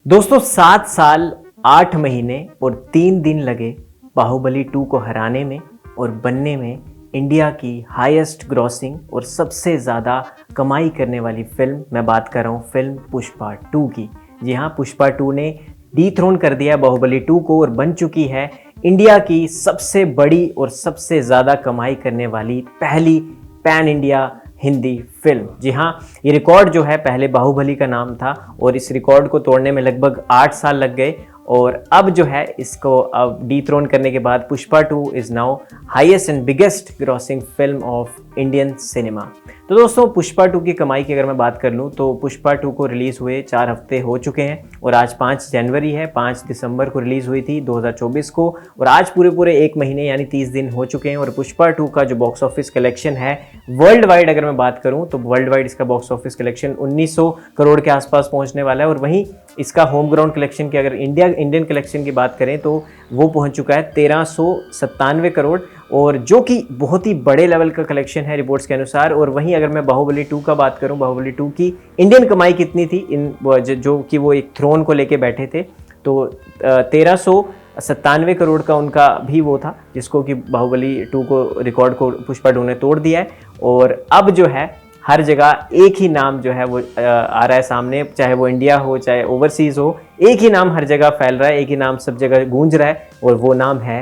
दोस्तों 7 साल 8 महीने और 3 दिन लगे बाहुबली 2 को हराने में और बनने में इंडिया की हाईएस्ट ग्रॉसिंग और सबसे ज़्यादा कमाई करने वाली फिल्म। मैं बात कर रहा हूँ फिल्म पुष्पा 2 की। जी हाँ, पुष्पा 2 ने डीथ्रोन कर दिया बाहुबली 2 को और बन चुकी है इंडिया की सबसे बड़ी और सबसे ज़्यादा कमाई करने वाली पहली पैन इंडिया हिंदी फिल्म। जी हाँ, ये रिकॉर्ड जो है पहले बाहुबली का नाम था और इस रिकॉर्ड को तोड़ने में लगभग 8 साल लग गए और अब जो है इसको अब डीथ्रोन करने के बाद Pushpa 2 is now highest and biggest grossing film of Indian cinema. तो दोस्तों पुष्पा 2 की कमाई की अगर मैं बात कर लूँ तो पुष्पा 2 को रिलीज़ हुए 4 हफ्ते हो चुके हैं और आज 5 जनवरी है। 5 दिसंबर को रिलीज़ हुई थी 2024 को और आज पूरे 1 महीने यानी 30 दिन हो चुके हैं। और पुष्पा 2 का जो बॉक्स ऑफिस कलेक्शन है वर्ल्ड वाइड अगर मैं बात करूं तो वर्ल्ड वाइड इसका बॉक्स ऑफिस कलेक्शन 1900 करोड़ के आसपास पहुंचने वाला है। और वहीं इसका होम ग्राउंड कलेक्शन की अगर इंडियन कलेक्शन की बात करें तो वो पहुंच चुका है 1397 करोड़ और जो कि बहुत ही बड़े लेवल का कलेक्शन है रिपोर्ट्स के अनुसार। और वहीं अगर मैं बाहुबली 2 का बात करूं, बाहुबली 2 की इंडियन कमाई कितनी थी इन जो कि वो एक थ्रोन को लेके बैठे थे तो 1397 करोड़ का उनका भी वो था जिसको कि बाहुबली 2 को रिकॉर्ड को पुष्पा 2 ने तोड़ दिया है। और अब जो है हर जगह एक ही नाम जो है वो आ रहा है सामने, चाहे वो इंडिया हो चाहे ओवरसीज़ हो, एक ही नाम हर जगह फैल रहा है, एक ही नाम सब जगह गूंज रहा है और वो नाम है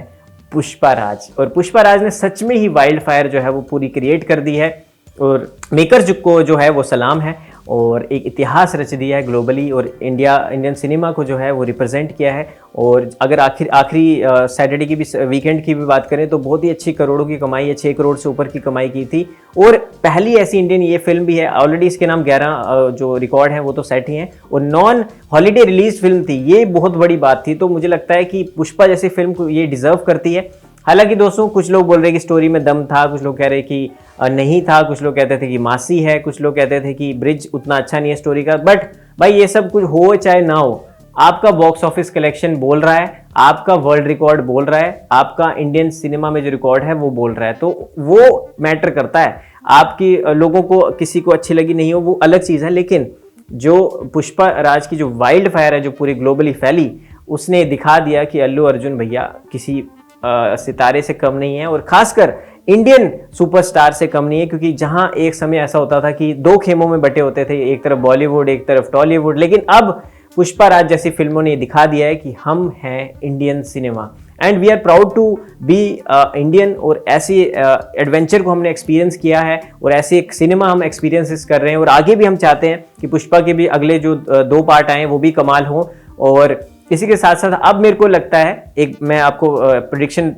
पुष्पा राज। और पुष्पा राज ने सच में ही वाइल्ड फायर जो है वो पूरी क्रिएट कर दी है और मेकर्स को जो है वो सलाम है और एक इतिहास रच दिया है ग्लोबली और इंडियन सिनेमा को जो है वो रिप्रेजेंट किया है। और अगर आखिरी सैटरडे की भी वीकेंड की भी बात करें तो बहुत ही अच्छी करोड़ों की कमाई है, 6 करोड़ से ऊपर की कमाई की थी। और पहली ऐसी इंडियन ये फिल्म भी है, ऑलरेडी इसके नाम 11 जो रिकॉर्ड है वो तो सेट ही हैं और नॉन हॉलीडे रिलीज फिल्म थी, ये बहुत बड़ी बात थी। तो मुझे लगता है कि पुष्पा जैसी फिल्म को ये डिजर्व करती है। हालांकि दोस्तों कुछ लोग बोल रहे हैं कि स्टोरी में दम था, कुछ लोग कह रहे हैं कि नहीं था, कुछ लोग कहते थे कि मासी है, कुछ लोग कहते थे कि ब्रिज उतना अच्छा नहीं है स्टोरी का। बट भाई ये सब कुछ हो चाहे ना हो, आपका बॉक्स ऑफिस कलेक्शन बोल रहा है, आपका वर्ल्ड रिकॉर्ड बोल रहा है, आपका इंडियन सिनेमा में जो रिकॉर्ड है वो बोल रहा है, तो वो मैटर करता है। आपकी लोगों को किसी को अच्छी लगी नहीं हो वो अलग चीज़ है, लेकिन जो पुष्पा राज की जो वाइल्ड फायर है जो पूरी ग्लोबली फैली, उसने दिखा दिया कि अल्लू अर्जुन भैया किसी सितारे से कम नहीं है और खासकर इंडियन सुपरस्टार से कम नहीं है। क्योंकि जहां एक समय ऐसा होता था कि 2 खेमों में बटे होते थे, एक तरफ बॉलीवुड एक तरफ टॉलीवुड, लेकिन अब पुष्पा राज जैसी फिल्मों ने दिखा दिया है कि हम हैं Indian cinema and we are proud to be Indian. और ऐसी एडवेंचर को हमने एक्सपीरियंस किया है और ऐसे एक सिनेमा हम एक्सपीरियंसेस कर रहे हैं और आगे भी हम चाहते हैं कि पुष्पा के भी अगले जो 2 पार्ट आए वो भी कमाल हों। और इसी के साथ साथ अब मेरे को लगता है, एक मैं आपको प्रेडिक्शन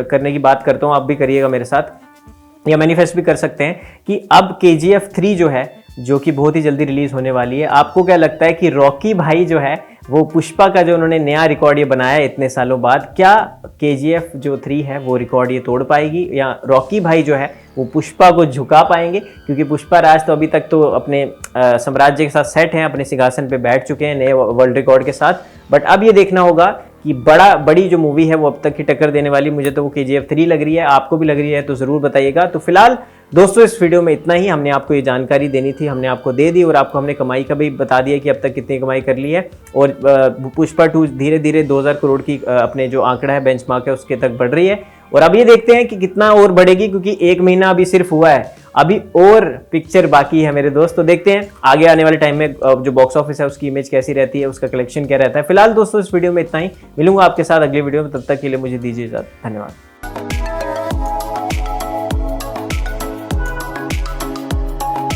करने की बात करता हूँ, आप भी करिएगा मेरे साथ या मैनिफेस्ट भी कर सकते हैं कि अब KGF 3 जो है जो कि बहुत ही जल्दी रिलीज होने वाली है, आपको क्या लगता है कि रॉकी भाई जो है वो पुष्पा का जो उन्होंने नया रिकॉर्ड ये बनाया है इतने सालों बाद, क्या KGF जो 3 है वो रिकॉर्ड ये तोड़ पाएगी या रॉकी भाई जो है वो पुष्पा को झुका पाएंगे? क्योंकि पुष्पा राज तो अभी तक तो अपने साम्राज्य के साथ सेट हैं, अपने सिंहासन पे बैठ चुके हैं नए वर्ल्ड रिकॉर्ड के साथ। बट अब ये देखना होगा कि बड़ी जो मूवी है वो अब तक की टक्कर देने वाली, मुझे तो वो KGF 3 लग रही है, आपको भी लग रही है तो ज़रूर बताइएगा। तो फिलहाल दोस्तों इस वीडियो में इतना ही, हमने आपको ये जानकारी देनी थी, हमने आपको दे दी और आपको हमने कमाई का भी बता दिया कि अब तक कितनी कमाई कर ली है। और पुष्पा 2 धीरे धीरे 2000 करोड़ की अपने जो आंकड़ा है बेंचमार्क है उसके तक बढ़ रही है और अब ये देखते हैं कि कितना और बढ़ेगी, क्योंकि 1 महीना अभी सिर्फ हुआ है, अभी और पिक्चर बाकी है मेरे दोस्त। तो देखते हैं आगे आने वाले टाइम में जो बॉक्स ऑफिस है उसकी इमेज कैसी रहती है, उसका कलेक्शन क्या रहता है। फिलहाल दोस्तों इस वीडियो में इतना ही, मिलूंगा आपके साथ अगली वीडियो में, तब तक के लिए मुझे दीजिए इजाजत, धन्यवाद।